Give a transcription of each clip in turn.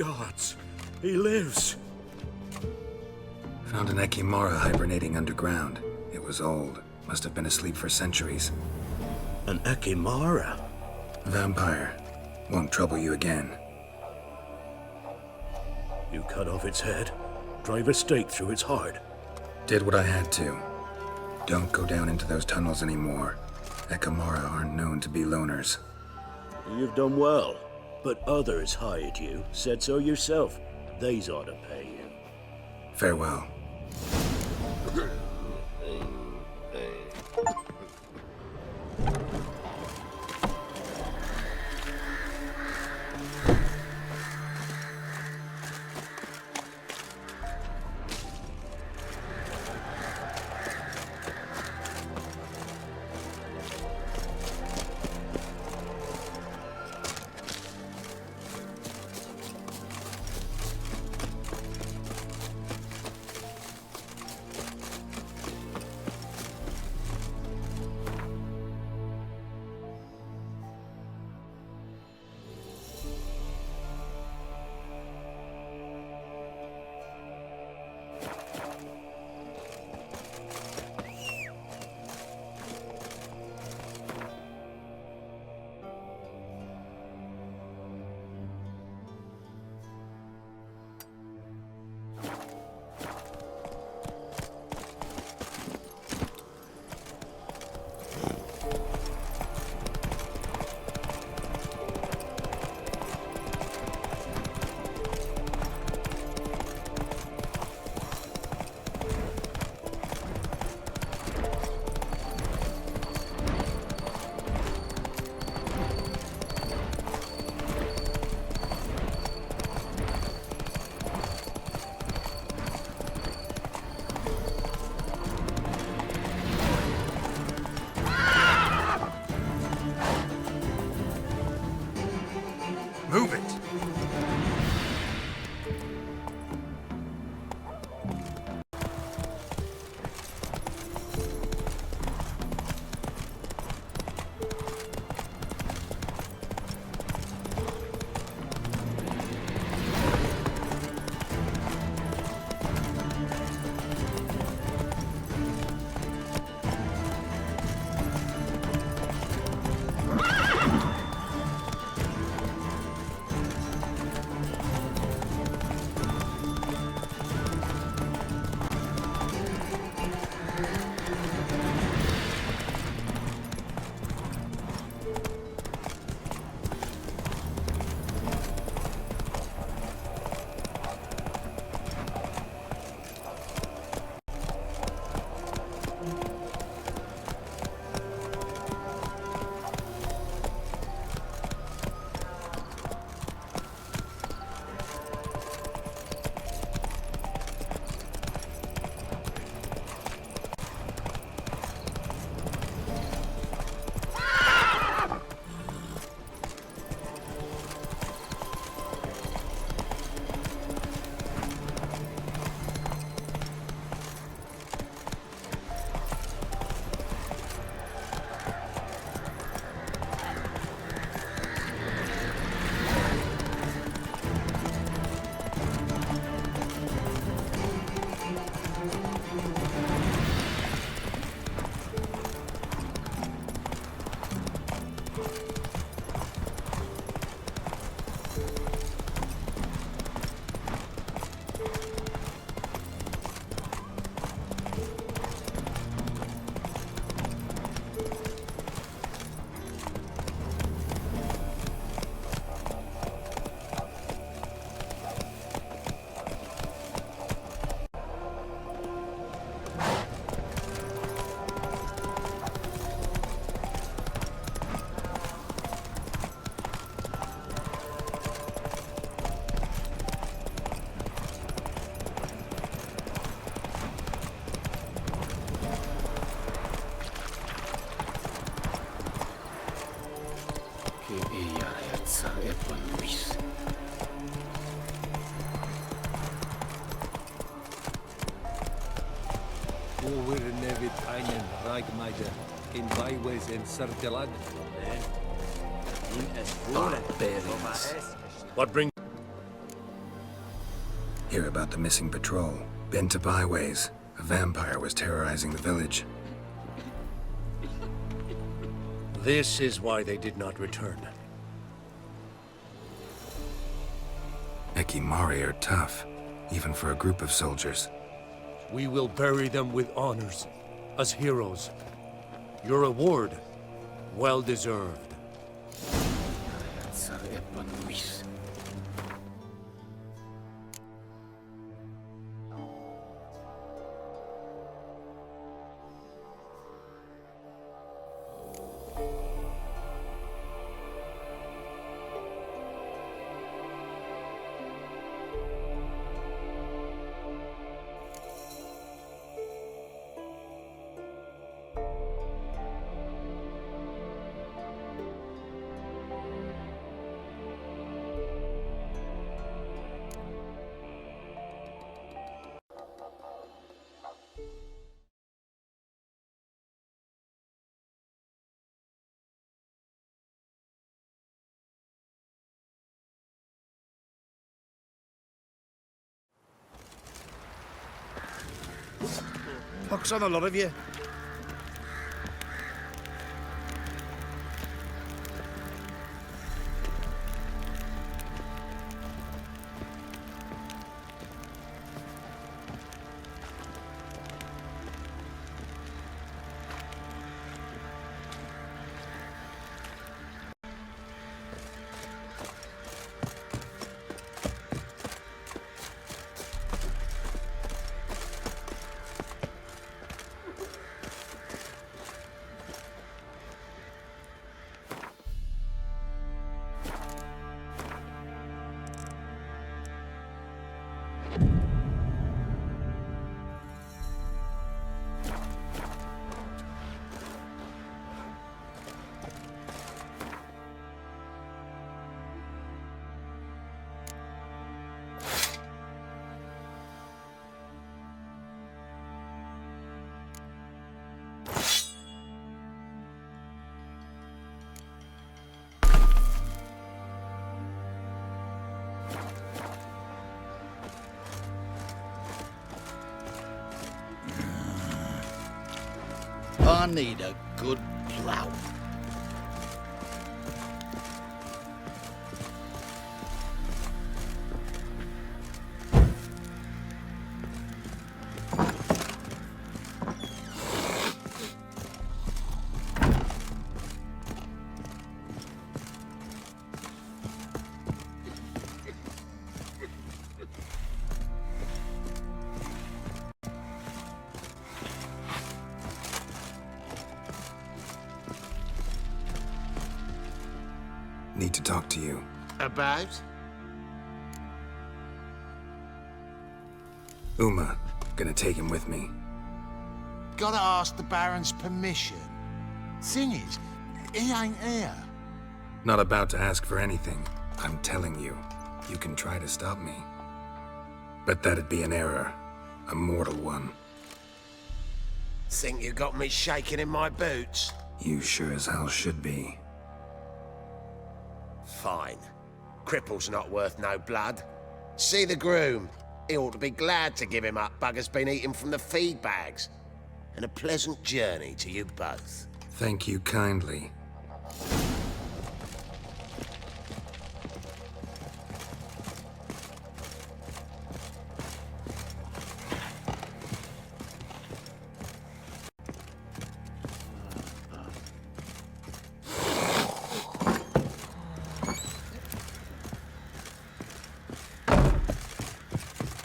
gods! He lives! Found an Ekimara hibernating underground. It was old. Must have been asleep for centuries. An Ekimara? Vampire. Won't trouble you again. You cut off its head, drive a stake through its heart. Did what I had to. Don't go down into those tunnels anymore. Ekimara aren't known to be loners. You've done well, but others hired you. Said so yourself. They's ought to pay you. Farewell. Move it! In byways in Sertilan. What brings... Hear about the missing patrol. Been to Byways. A vampire was terrorizing the village. This is why they did not return. Ekimari are tough, even for a group of soldiers. We will bury them with honors, as heroes. Your reward, well deserved. Pox on a lot of you. I need a good plough. Need to talk to you. About? Uma. Gonna take him with me. Gotta ask the Baron's permission. Thing is, he ain't here. Not about to ask for anything. I'm telling you. You can try to stop me. But that'd be an error. A mortal one. Think you got me shaking in my boots? You sure as hell should be. Fine. Cripple's not worth no blood. See the groom. He ought to be glad to give him up. Bugger's been eating from the feed bags. And a pleasant journey to you both. Thank you kindly.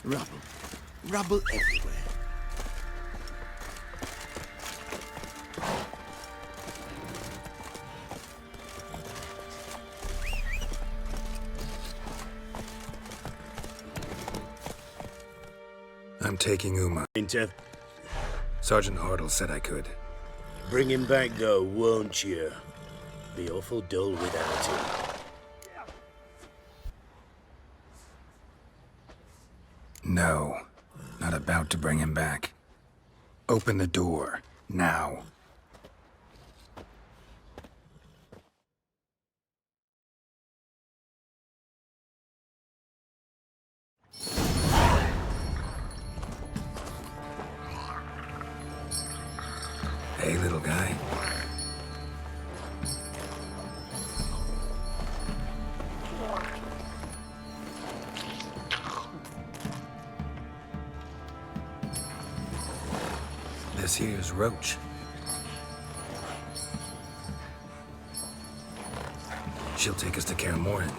Rubble. Rubble everywhere. I'm taking Uma. Intef, Sergeant Hartle said I could. bring him back though, won't you? Be awful dull without him. No. Not about to bring him back. Open the door. Now. little guy. This here's Roach. She'll take us to Kaer Morhen.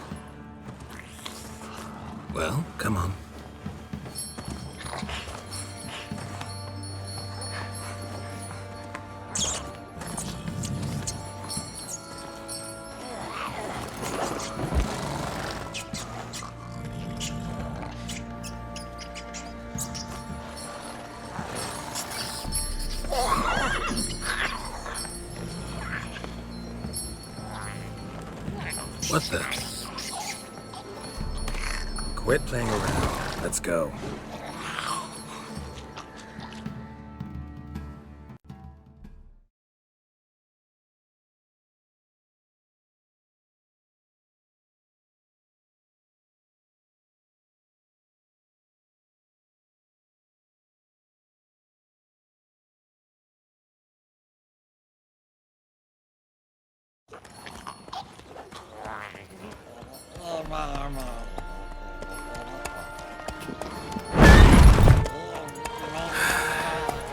Well, come on. What the? Quit playing around. Let's go.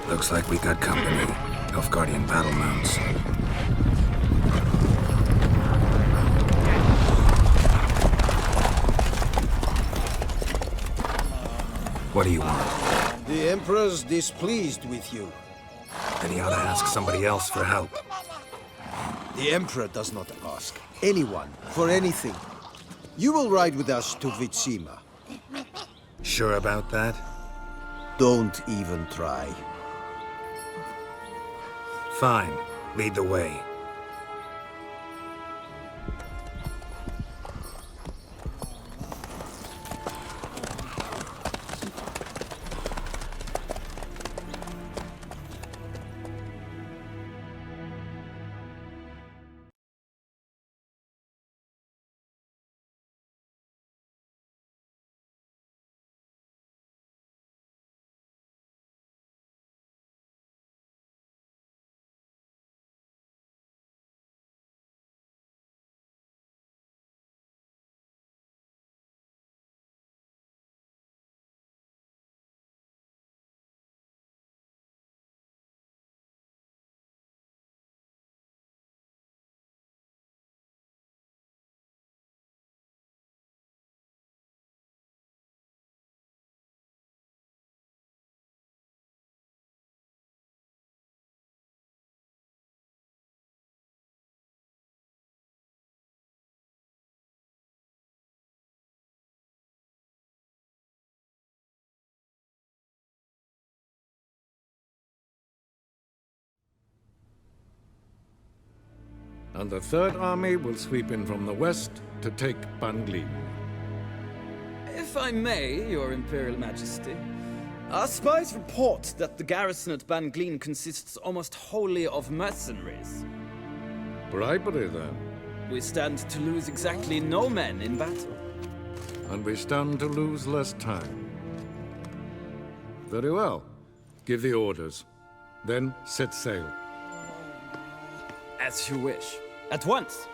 Looks like we got company. Nilfgaardian battle mounts. What do you want? The Emperor's displeased with you. Then he ought to ask somebody else for help. The Emperor does not ask anyone for anything. You will ride with us to Vitsima. Sure about that? Don't even try. Fine. Lead the way. And the Third Army will sweep in from the west to take Banglin. If I may, Your Imperial Majesty, our spies report that the garrison at Banglin consists almost wholly of mercenaries. Bribery, then. We stand to lose exactly no men in battle. And we stand to lose less time. Very well. Give the orders. Then set sail. As you wish. At once!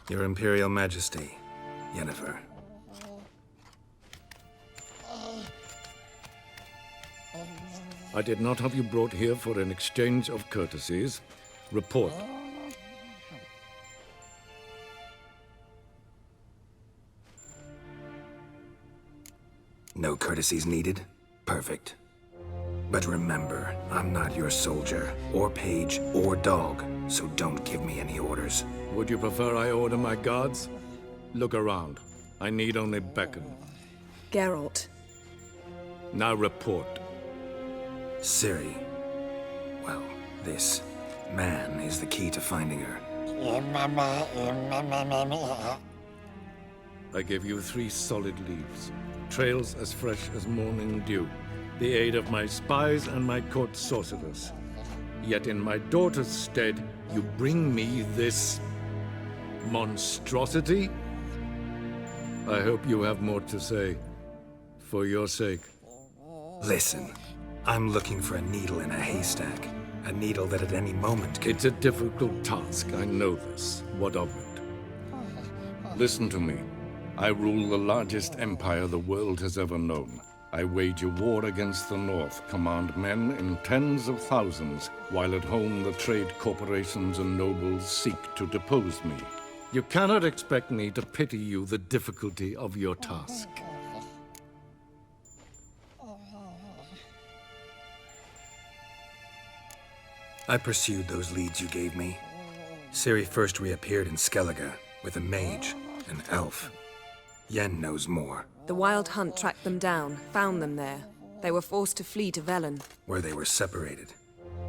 Your Imperial Majesty, Yennefer. I did not have you brought here for an exchange of courtesies. Report. No courtesies needed? Perfect. But remember, I'm not your soldier, or page, or dog, so don't give me any orders. Would you prefer I order my guards? Look around. I need only beckon. Geralt. Now report. Ciri. Well, this man is the key to finding her. I give you 3 solid leaves. Trails as fresh as morning dew. The aid of my spies and my court sorcerers. Yet in my daughter's stead, you bring me this monstrosity? I hope you have more to say. for your sake. Listen, I'm looking for a needle in a haystack. A needle that at any moment could... It's a difficult task, I know this. What of it? Listen to me. I rule the largest empire the world has ever known. I wage a war against the North, command men in tens of thousands, while at home the trade corporations and nobles seek to depose me. You cannot expect me to pity you the difficulty of your task. I pursued those leads you gave me. Ciri first reappeared in Skellige with a mage, an elf. Yen knows more, The Wild Hunt tracked them down, found them there. They were forced to flee to Velen. where they were separated.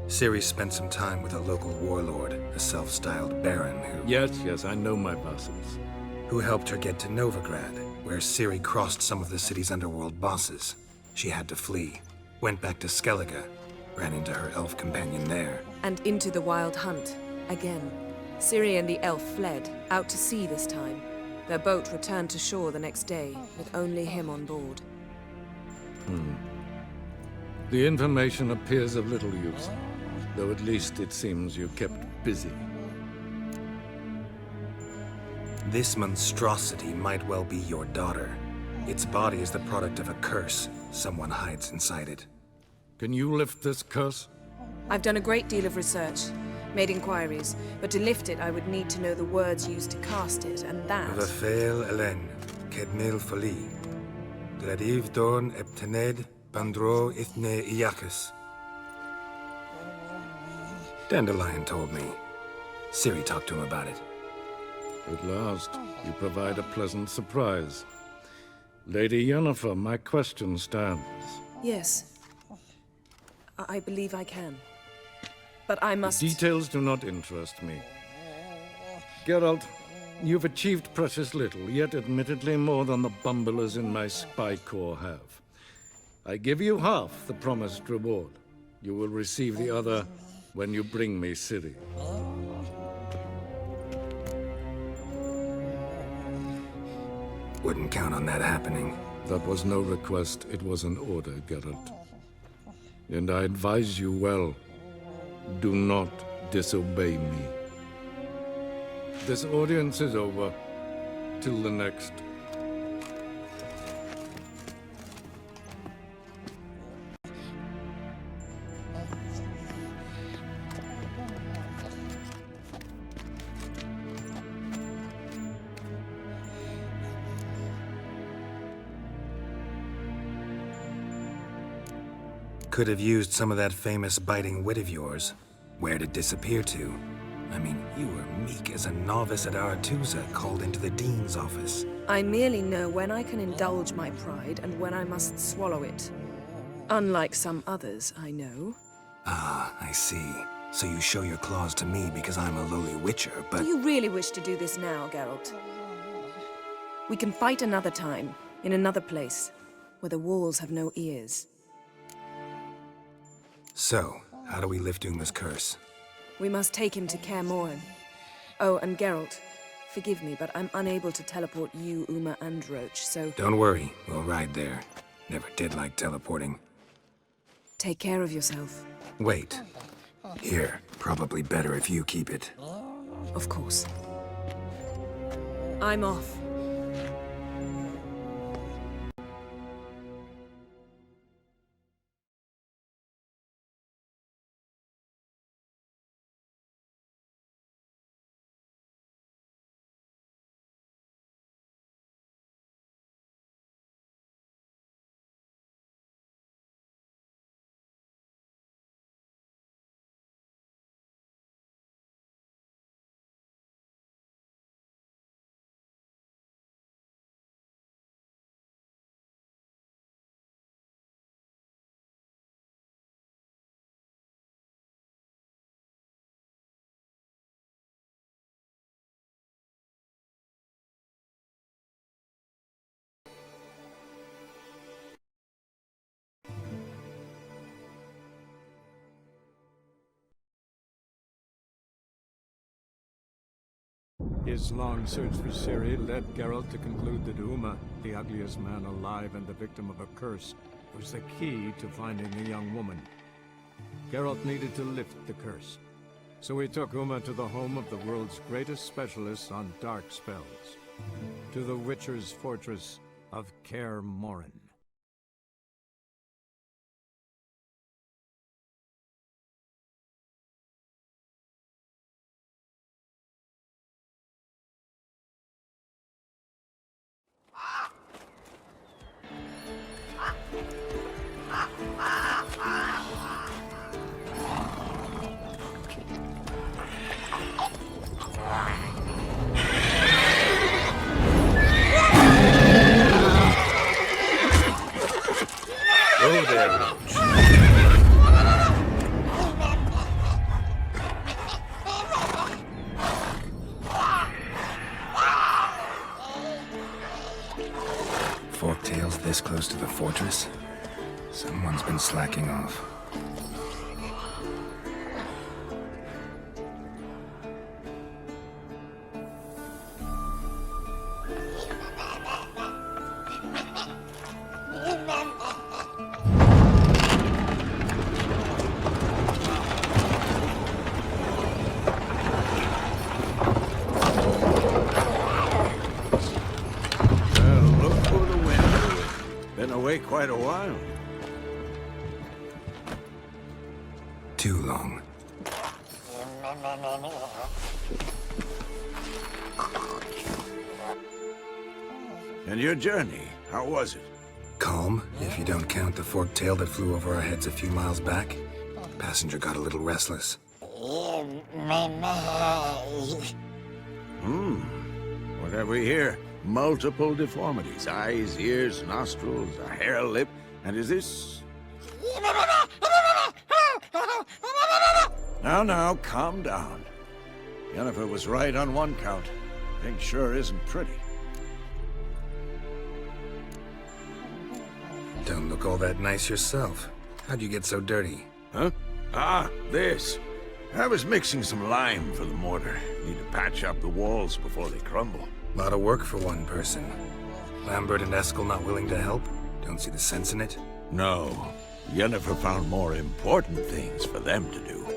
Ciri spent some time with a local warlord, a self-styled baron Yes, I know my vassals. who helped her get to Novigrad, where Ciri crossed some of the city's underworld bosses. She had to flee, went back to Skellige, ran into her elf companion there. And into the Wild Hunt. Again. Ciri and the elf fled, out to sea this time. Their boat returned to shore the next day, with only him on board. The information appears of little use, though at least it seems you kept busy. This monstrosity might well be your daughter. Its body is the product of a curse someone hides inside it. Can you lift this curse? I've done a great deal of research, made inquiries, but to lift it I would need to know the words used to cast it, and that... Vafael Elen, Kedmil Fali, Gladiv Dorn Eptened, Bandro Ithne Iacus. Dandelion told me. Ciri talked to him about it. At last, you provide a pleasant surprise. Lady Yennefer, my question stands. Yes. I believe I can. But I must... Details do not interest me. Geralt, you've achieved precious little, yet admittedly more than the bumblers in my spy corps have. I give you half the promised reward. You will receive the other when you bring me Ciri. Wouldn't count on that happening. That was no request, it was an order, Geralt. And I advise you well, do not disobey me. This audience is over. Till the next. Could have used some of that famous biting wit of yours. Where'd it disappear to? I mean, you were meek as a novice at Aretusa called into the Dean's office. I merely know when I can indulge my pride and when I must swallow it. Unlike some others, I know. Ah, I see. So you show your claws to me because I'm a lowly witcher, but... Do you really wish to do this now, Geralt? We can fight another time, in another place, where the walls have no ears. So, how do we lift Uma's curse? We must take him to Kaer Morhen. Oh, and Geralt, forgive me, but I'm unable to teleport you, Uma, and Roach, so Don't worry, we'll ride there. Never did like teleporting. take care of yourself. Wait. Here, probably better if you keep it. Of course. I'm off. His long search for Ciri led Geralt to conclude that Uma, the ugliest man alive and the victim of a curse, was the key to finding the young woman. Geralt needed to lift the curse, so he took Uma to the home of the world's greatest specialists on dark spells, to the Witcher's fortress of Kaer Morhen. Oh there, Roach. Forktails this close to the fortress? Someone's been slacking off. Quite a while. Too long. And your journey, how was it? Calm, if you don't count the forktail that flew over our heads a few miles back. Passenger got a little restless. What have we here? Multiple deformities. Eyes, ears, nostrils, a hair lip. And is this... Now, calm down. Yennefer was right on one count. Thing sure isn't pretty. Don't look all that nice yourself. How'd you get so dirty? Huh? This. I was mixing some lime for the mortar. Need to patch up the walls before they crumble. Lot of work for one person. Lambert and Eskel not willing to help? Don't see the sense in it? No. Yennefer found more important things for them to do.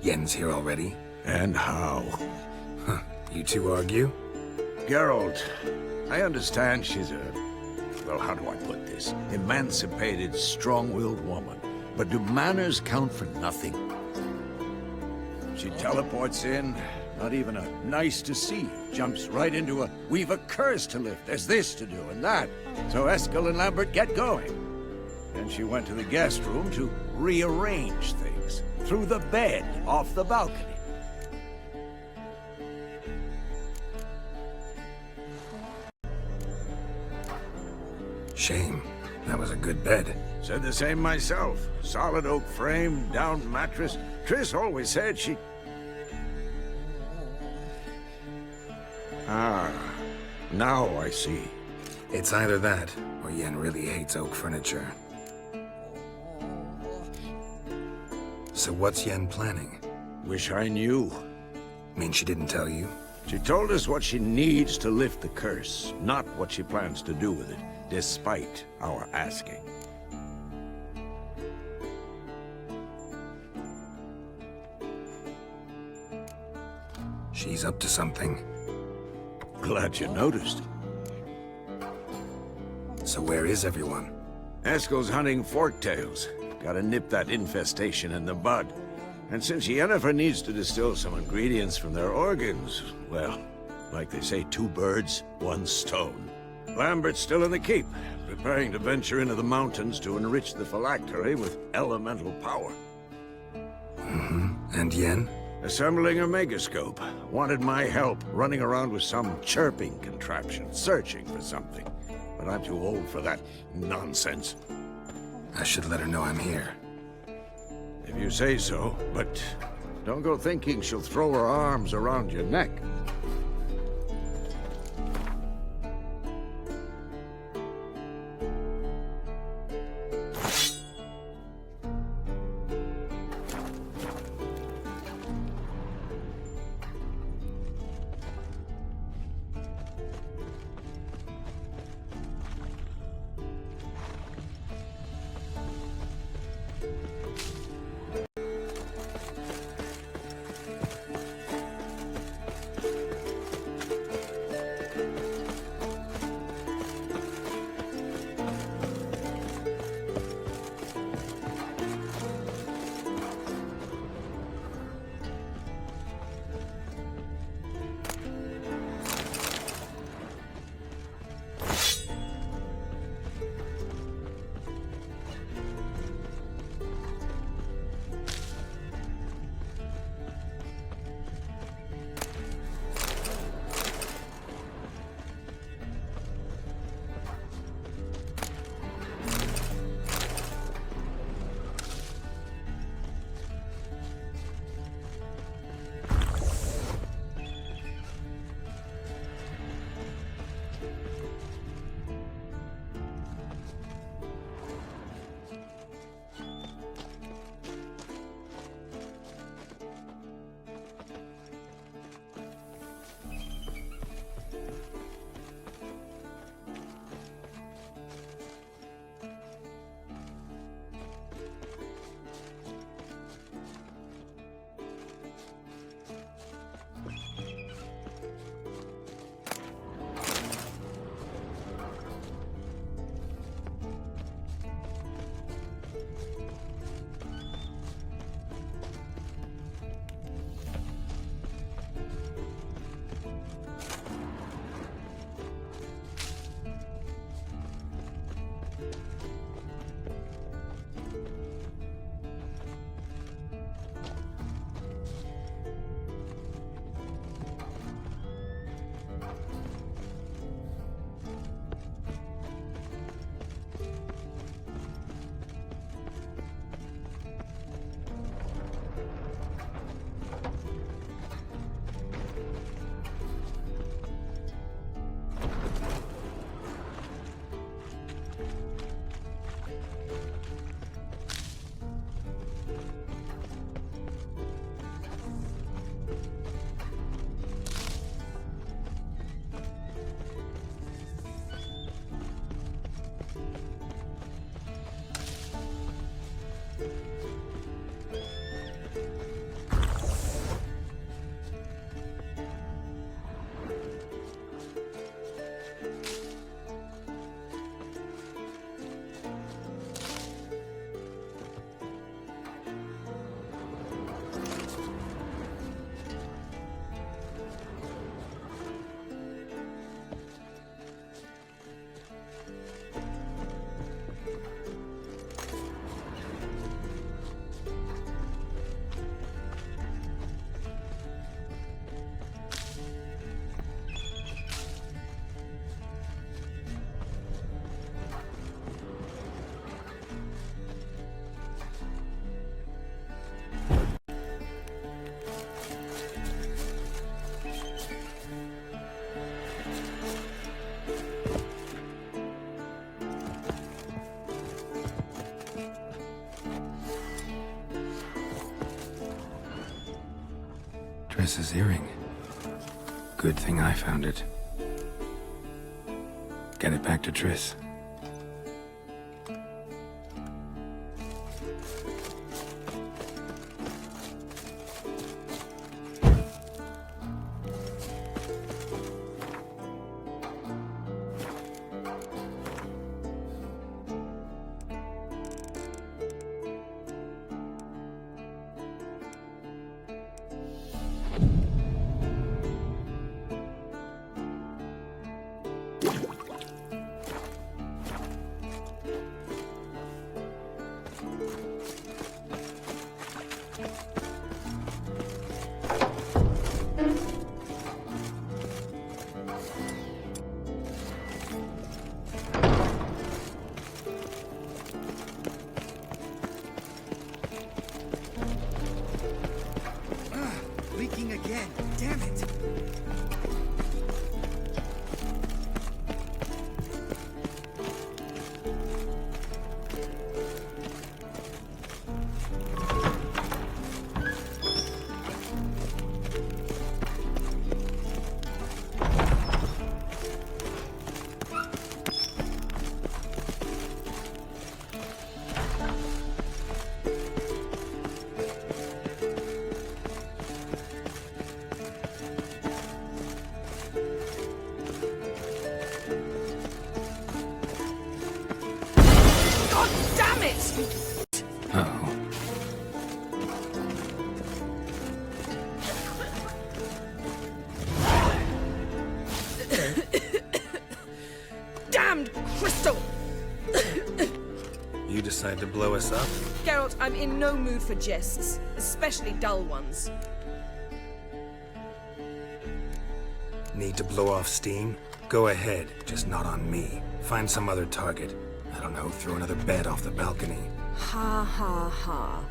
Yen's here already? And how? Huh. You two argue? Geralt, I understand she's well, how do I put this? Emancipated, strong-willed woman. But do manners count for nothing? She teleports in, not even a nice to see you. Jumps right into a, we've a curse to lift, there's this to do and that. So Eskel and Lambert get going. Then she went to the guest room to rearrange things. Through the bed, off the balcony. Shame. That was a good bed. Said the same myself. Solid oak frame, down mattress. Triss always said she... Now I see. It's either that, or Yen really hates oak furniture. So what's Yen planning? Wish I knew. Mean she didn't tell you? She told us what she needs to lift the curse, not what she plans to do with it, despite our asking. She's up to something. Glad you noticed. So where is everyone? Eskel's hunting forktails. Gotta nip that infestation in the bud. And since Yennefer needs to distill some ingredients from their organs, well, like they say, 2 birds, 1 stone. Lambert's still in the keep, preparing to venture into the mountains to enrich the phylactery with elemental power. And Yen? Assembling a megascope. Wanted my help running around with some chirping contraption, searching for something. But I'm too old for that nonsense. I should let her know I'm here. If you say so, but don't go thinking she'll throw her arms around your neck. Triss's earring. Good thing I found it. Get it back to Triss. Leaking again. Damn it. Uh-oh. Damned crystal! You decide to blow us up? Geralt, I'm in no mood for jests, especially dull ones. Need to blow off steam? Go ahead, just not on me. Find some other target. I don't know, throw another bed off the balcony. Ha ha ha.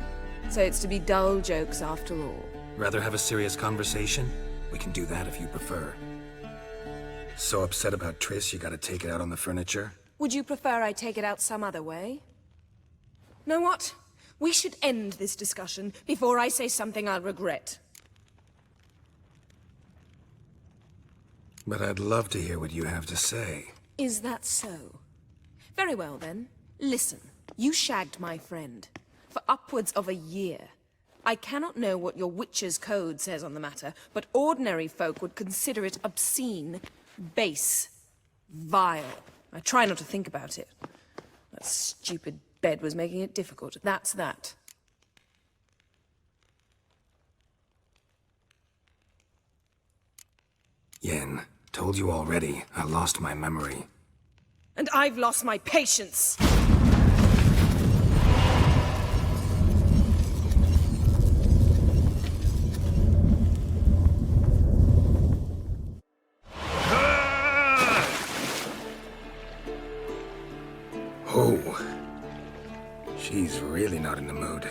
So it's to be dull jokes after all. Rather have a serious conversation? We can do that if you prefer. So upset about Triss, you gotta take it out on the furniture? Would you prefer I take it out some other way? Know what? We should end this discussion before I say something I'll regret. But I'd love to hear what you have to say. Is that so? Very well then. Listen, you shagged my friend for upwards of a year. I cannot know what your witch's code says on the matter, but ordinary folk would consider it obscene, base, vile. I try not to think about it. That stupid bed was making it difficult. That's that. Yen, told you already, I lost my memory. And I've lost my patience! Oh. She's really not in the mood.